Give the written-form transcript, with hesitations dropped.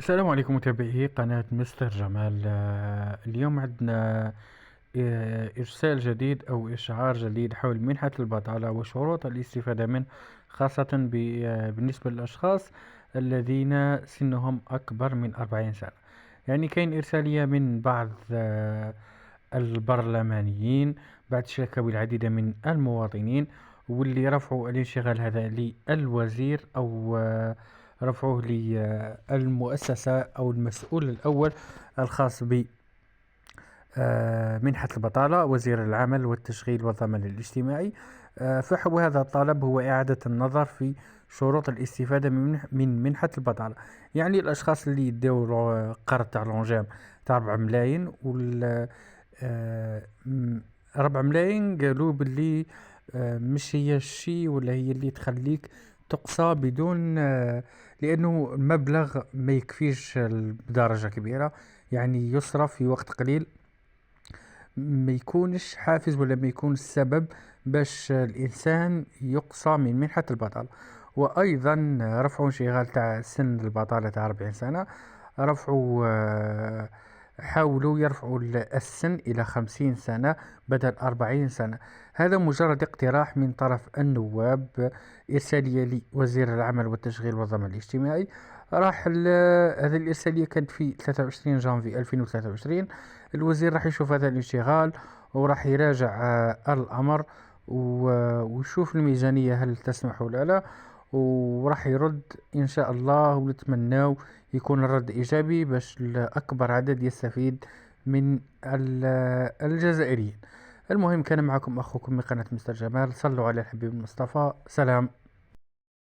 السلام عليكم متابعي قناة مستر جمال. اليوم عندنا إرسال جديد أو إشعار جديد حول منحة البطالة وشروط الاستفادة منه، خاصة بالنسبة للأشخاص الذين سنهم أكبر من 40 سنة. يعني كاين إرسالية من بعض البرلمانيين بعد شكاوي العديد من المواطنين، واللي رفعوا الانشغال هذا للوزير أو رفعوه للمؤسسة أو المسؤول الأول الخاص ب منحة البطالة، وزير العمل والتشغيل والضمان الاجتماعي. فحوى هذا الطلب هو إعادة النظر في شروط الاستفادة من منحة البطالة. يعني الأشخاص اللي يديو قرض تاع لونجام تاع 4 ملايين، وال 4 ملايين قالوا باللي مش هي الشيء ولا هي اللي تخليك تقصى بدون لأنه المبلغ ما يكفيش بدرجة كبيرة، يعني يصرف في وقت قليل، ما يكونش حافز ولا ما يكون السبب باش الإنسان يقصى من منحة البطالة. وأيضا رفعوا انشغال تاع سن البطالة تاع 40 سنة، رفعوا حاولوا يرفعوا السن إلى 50 سنة بدل 40 سنة. هذا مجرد اقتراح من طرف النواب، إرسالية لوزير العمل والتشغيل والضمان الاجتماعي. هذه الإرسالية كانت في 23 جانفي 2023. الوزير راح يشوف هذا الانشغال وراح يراجع الأمر ويشوف الميزانية هل تسمح ولا لا، وراح يرد إن شاء الله، ونتمناو يكون الرد إيجابي باش أكبر عدد يستفيد من الجزائريين. المهم، كان معكم أخوكم من قناة مستر جمال. صلوا على الحبيب المصطفى. سلام.